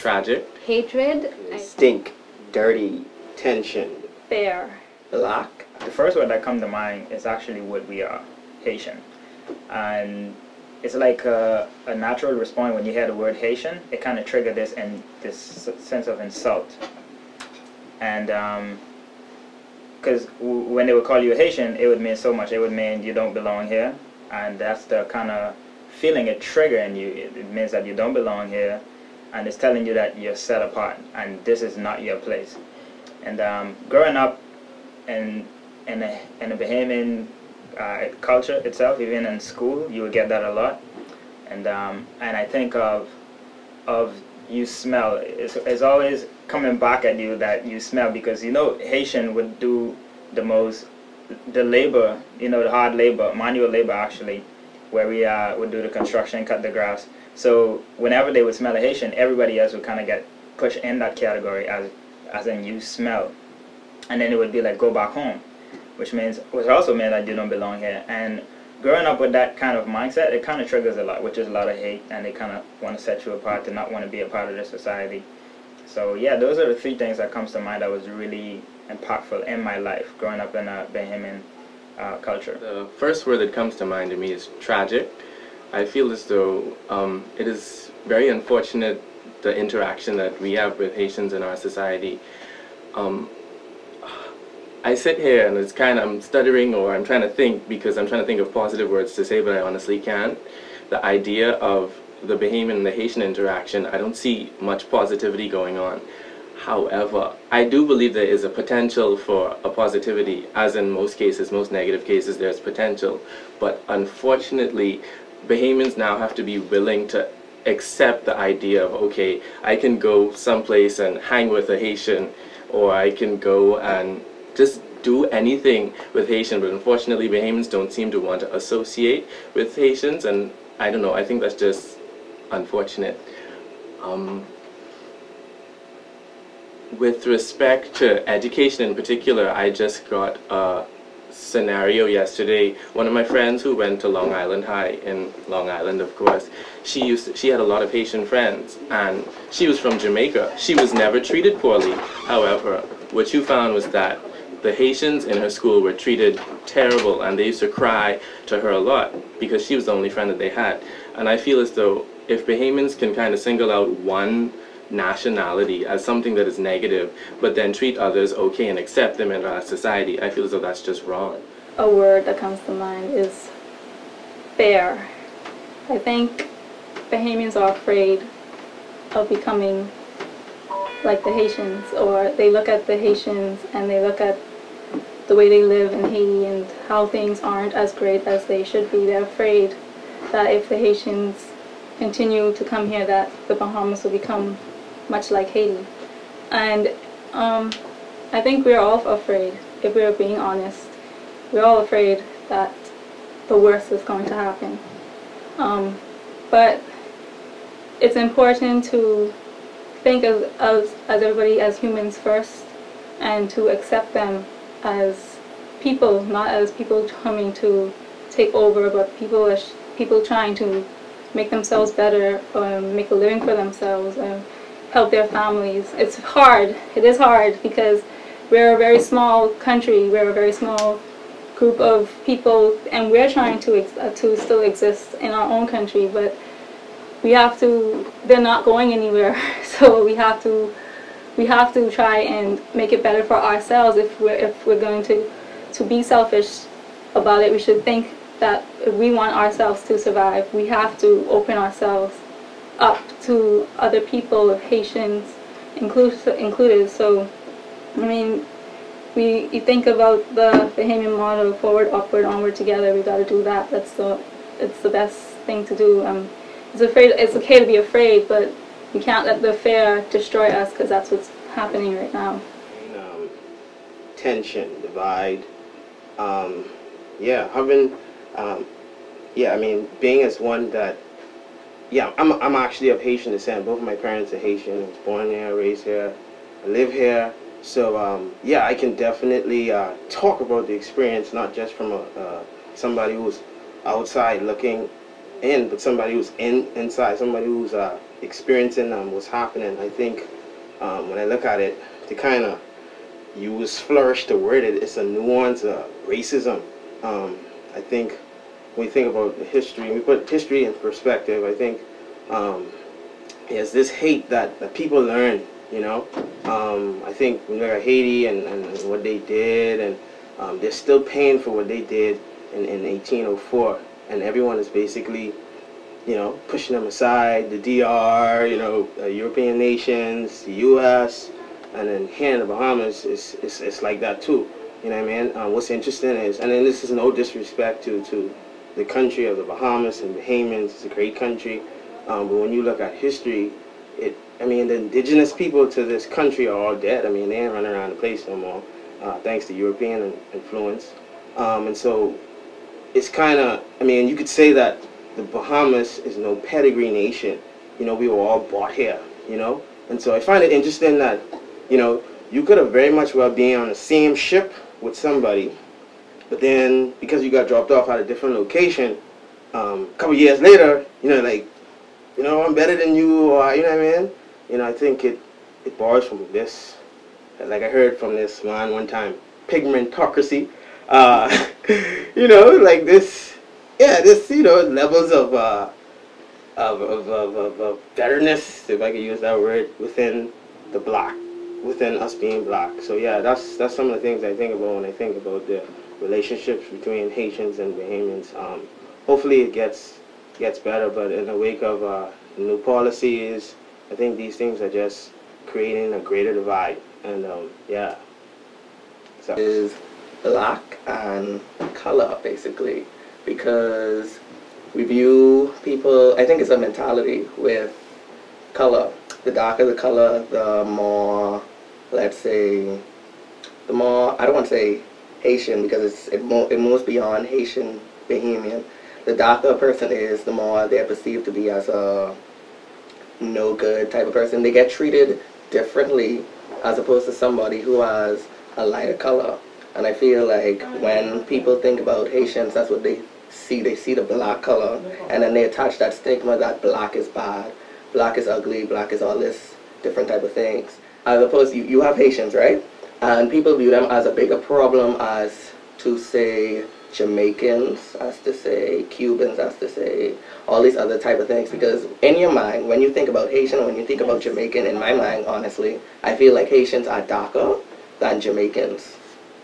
tragic. Hatred. Stink. Dirty. Tension. Fair. Black. The first word that comes to mind is actually what we are, Haitian. And it's like a natural response when you hear the word Haitian. It kind of triggers this sense of insult. And because when they would call you a Haitian, it would mean so much. It would mean you don't belong here. And that's the kind of feeling it triggers in you. It means that you don't belong here. And it's telling you that you're set apart. And this is not your place. And growing up in a Bahamian culture itself, even in school, you would get that a lot. And I think of you smell. It's always coming back at you that you smell, because you know Haitian would do the labor, you know, the hard labor, manual labor actually, where we would do the construction, cut the grass. So whenever they would smell a Haitian, everybody else would kind of get pushed in that category as in you smell, and then it would be like go back home, which also meant that you don't belong here. And growing up with that kind of mindset, it kind of triggers a lot, which is a lot of hate, and they kind of want to set you apart, to not want to be a part of the society. So yeah, those are the three things that comes to mind that was really impactful in my life growing up in a Bahamian culture. The first word that comes to mind to me is tragic. I feel as though it is very unfortunate, the interaction that we have with Haitians in our society. I sit here and it's kind of, I'm stuttering, or I'm trying to think, because I'm trying to think of positive words to say, but I honestly can't. The idea of the Bahamian and the Haitian interaction, I don't see much positivity going on. However, I do believe there is a potential for a positivity, as in most cases, most negative cases, there's potential. But unfortunately, Bahamians now have to be willing to accept the idea of, okay, I can go someplace and hang with a Haitian, or I can go and just do anything with Haitian. But unfortunately, Bahamians don't seem to want to associate with Haitians, and I don't know, I think that's just unfortunate. With respect to education in particular, I just got a scenario yesterday. One of my friends who went to Long Island High, in Long Island of course, she had a lot of Haitian friends, and she was from Jamaica. She was never treated poorly. However, what you found was that the Haitians in her school were treated terrible, and they used to cry to her a lot because she was the only friend that they had. And I feel as though if Bahamians can kind of single out one nationality as something that is negative, but then treat others okay and accept them in our society, I feel as though that's just wrong. A word that comes to mind is fair. I think Bahamians are afraid of becoming like the Haitians, or they look at the Haitians and they look at the way they live in Haiti and how things aren't as great as they should be. They're afraid that if the Haitians continue to come here, that the Bahamas will become much like Haiti. And I think we're all afraid, if we're being honest. We're all afraid that the worst is going to happen. But it's important to think of everybody as humans first, and to accept them as people, not as people coming to take over, but people trying to make themselves better, or make a living for themselves, or help their families. It's hard. It is hard because we're a very small country. We're a very small group of people, and we're trying to still exist in our own country. But we have to. They're not going anywhere, so we have to try and make it better for ourselves. If we're going to be selfish about it, we should think that if we want ourselves to survive, we have to open ourselves up to other people, Haitians included. So, I mean, you think about the Bahamian motto, forward, upward, onward, together. We got to do that. It's the best thing to do. It's okay to be afraid, but we can't let the fear destroy us, because that's what's happening right now. Tension, divide. I mean, being as one that, I'm actually of Haitian descent. Both of my parents are Haitian. I was born here, raised here, I live here. So I can definitely talk about the experience, not just from somebody who's outside looking in, but somebody who's inside, somebody who's experiencing what's happening. I think when I look at it, to kind of use flourish to word it, it's a nuance of racism. I think when we think about the history, we put history in perspective. I think it's this hate that people learn. You know, I think when you look at Haiti and what they did, and they're still paying for what they did in 1804, and everyone is basically, you know, pushing them aside. The DR, you know, European nations, the U.S., and then here in the Bahamas, it's like that too. You know what I mean? What's interesting is, and then this is no disrespect to the country of the Bahamas and Bahamians. It's a great country, but when you look at history, I mean, the indigenous people to this country are all dead. I mean, they ain't running around the place no more, thanks to European influence. And so it's kind of, I mean, you could say that the Bahamas is no pedigree nation. You know, we were all brought here, you know? And so I find it interesting that, you know, you could have very much well been on the same ship with somebody, but then because you got dropped off at a different location, a couple years later, you know, like, you know, I'm better than you, or, you know what I mean? You know, I think it borrows from this, like I heard from this man one time, pigmentocracy. You know, like this, yeah, this, you know, levels of betterness, if I could use that word, within the black, within us being black. So yeah, that's some of the things I think about when I think about the relationships between Haitians and Bahamians. Hopefully it gets better, but in the wake of new policies, I think these things are just creating a greater divide. And yeah. So is black and color, basically, because we view people, I think it's a mentality with color. The darker the color, the more, let's say, the more, I don't want to say Haitian, because it moves beyond Haitian Bahamian. The darker a person is, the more they're perceived to be as a no good type of person. They get treated differently as opposed to somebody who has a lighter color. And I feel like when people think about Haitians, that's what they see. They see the black color, and then they attach that stigma that black is bad, black is ugly, black is all this different type of things. As opposed to you have Haitians, right? And people view them as a bigger problem as to say Jamaicans, as to say Cubans, as to say all these other type of things. Because in your mind, when you think about Haitian or when you think about Jamaican, in my mind, honestly, I feel like Haitians are darker than Jamaicans.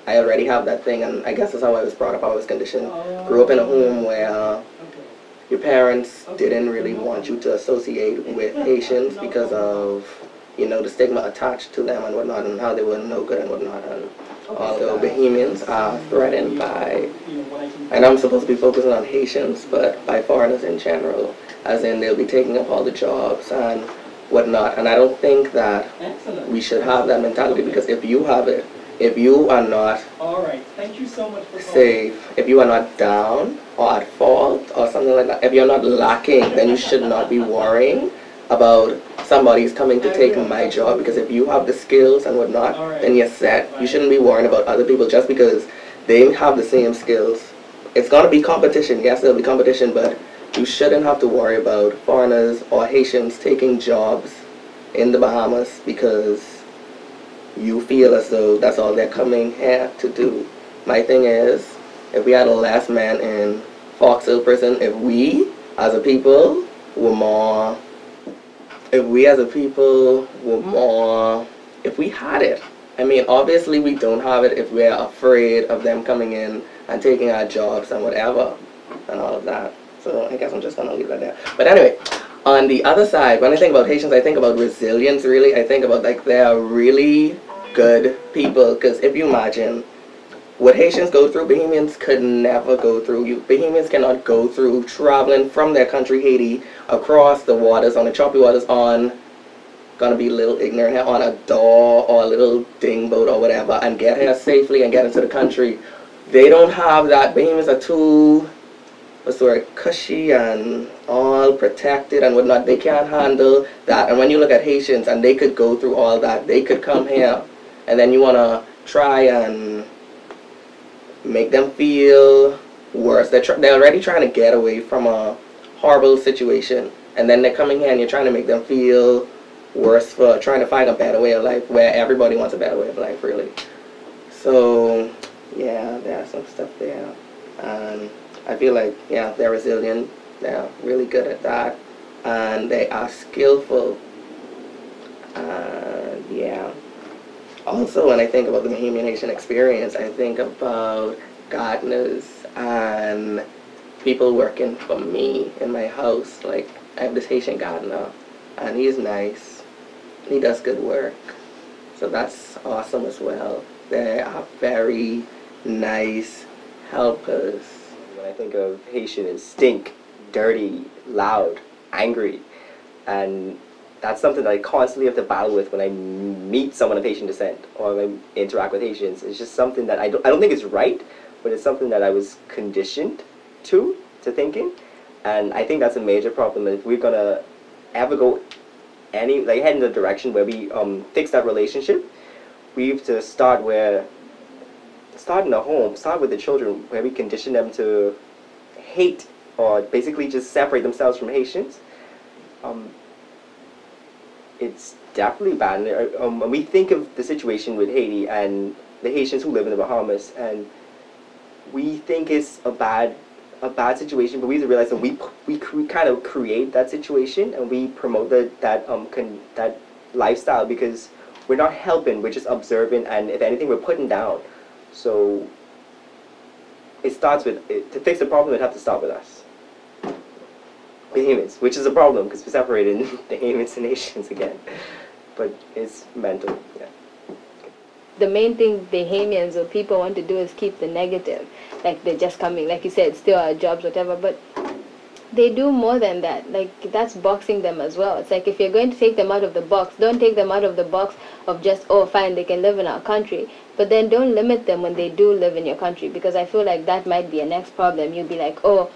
I already have that thing, and I guess that's how I was brought up, I was conditioned. Grew up in a home where your parents didn't really want you to associate with Haitians because of, you know, the stigma attached to them and whatnot, and how they were no good and whatnot. And although Bahamians are threatened by, and I'm supposed to be focusing on Haitians, but by foreigners in general, as in they'll be taking up all the jobs and whatnot. And I don't think that we should have that mentality, because if you have it, if you are not safe, if you are not down or at fault or something like that, if you're not lacking, then you should not be worrying about somebody's coming to take my job, because if you have the skills and whatnot, then you're set. You shouldn't be worrying about other people just because they have the same skills. It's going to be competition. Yes, there'll be competition, but you shouldn't have to worry about foreigners or Haitians taking jobs in the Bahamas because you feel as though that's all they're coming here to do. My thing is, if we had a last man in Fox Hill prison, if we as a people were more, if we had it. I mean, obviously we don't have it if we're afraid of them coming in and taking our jobs and whatever and all of that. So I guess I'm just gonna leave it there. But anyway, on the other side, when I think about Haitians, I think about resilience, really. I think about, like, they're really good people, because if you imagine what Haitians go through, Bahamians could never go through. Bahamians cannot go through traveling from their country, Haiti, across the waters, on the choppy waters, on, gonna be a little ignorant here, on a door or a little ding boat or whatever, and get here safely and get into the country. They don't have that. Bahamians are too, what's the word, cushy and all protected and whatnot. They can't handle that. And when you look at Haitians, and they could go through all that, they could come here, and then you want to try and make them feel worse. They're already trying to get away from a horrible situation, And then they're coming here and you're trying to make them feel worse for trying to find a better way of life, where everybody wants a better way of life, really. So, yeah, there's some stuff there. And I feel like, yeah, they're resilient. They're really good at that. And they are skillful. And, yeah. Also, when I think about the Bahamian Haitian experience, I think about gardeners and people working for me in my house. Like, I have this Haitian gardener, and he's nice. He does good work. So that's awesome as well. They are very nice helpers. When I think of Haitian, it's stink, dirty, loud, angry. And that's something that I constantly have to battle with when I meet someone of Haitian descent or when I interact with Haitians. It's just something that I don't think it's right, but it's something that I was conditioned to thinking. And I think that's a major problem. And if we're going to ever go head in the direction where we fix that relationship, we have to start in the home, start with the children, where we condition them to hate or basically just separate themselves from Haitians. It's definitely bad. And we think of the situation with Haiti and the Haitians who live in the Bahamas, and we think it's a bad situation, but we have to realize that we kind of create that situation and we promote that lifestyle, because we're not helping, we're just observing, and if anything, we're putting down. So it starts with, to fix the problem, it'd have to start with us, Bahamians, which is a problem because we're separating Bahamians and Haitians again. But it's mental, yeah. The main thing Bahamians or people want to do is keep the negative. Like, they're just coming, like you said, still our jobs, whatever, but they do more than that. Like, that's boxing them as well. It's like, if you're going to take them out of the box, don't take them out of the box of just, oh, fine, they can live in our country, but then don't limit them when they do live in your country, because I feel like that might be a next problem. You'll be like, oh,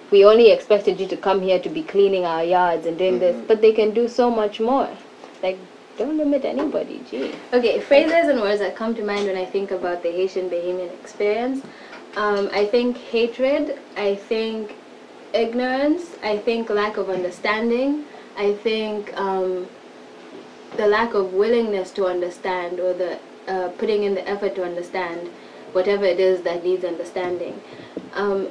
we only expected you to come here to be cleaning our yards and doing this, but they can do so much more. Like, don't limit anybody, gee. Okay, phrases and words that come to mind when I think about the Haitian-Bahamian experience. I think hatred, I think ignorance, I think lack of understanding, I think the lack of willingness to understand, or the putting in the effort to understand whatever it is that needs understanding.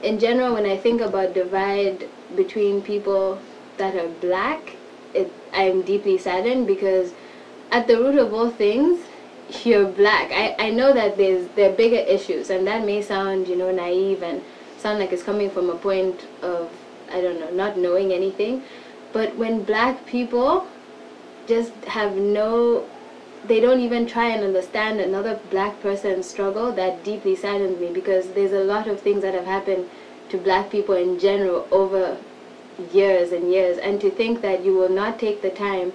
In general, when I think about divide between people that are black, I'm deeply saddened, because at the root of all things, you're black. I know that there are bigger issues, and that may sound, naive and sound like it's coming from a point of, I don't know, not knowing anything. But when black people just have they don't even try and understand another black person's struggle, that deeply saddens me, because there's a lot of things that have happened to black people in general over years and years, and to think that you will not take the time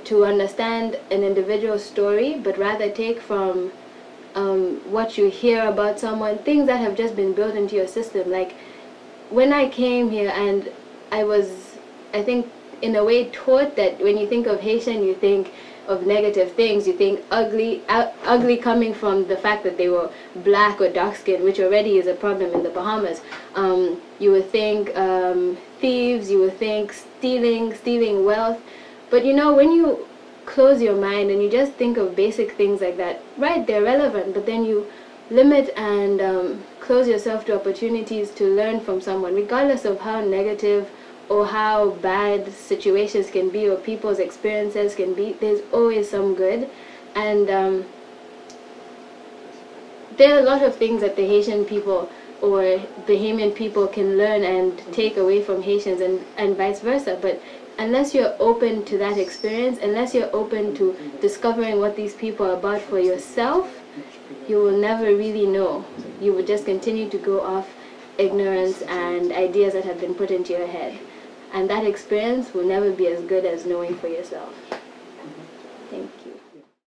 to understand an individual story, but rather take from what you hear about someone, things that have just been built into your system. Like, when I came here, and I was, I think, in a way taught that when you think of Haitian, you think of negative things. You think ugly coming from the fact that they were black or dark-skinned, which already is a problem in the Bahamas. You would think thieves, you would think stealing wealth. But when you close your mind and you just think of basic things like that, right, they're relevant, but then you limit and close yourself to opportunities to learn from someone, regardless of how negative or how bad situations can be or people's experiences can be. There's always some good. And there are a lot of things that the Haitian people or Bahamian people can learn and take away from Haitians, and vice versa. But unless you're open to that experience, unless you're open to discovering what these people are about for yourself, you will never really know. You will just continue to go off ignorance and ideas that have been put into your head. And that experience will never be as good as knowing for yourself.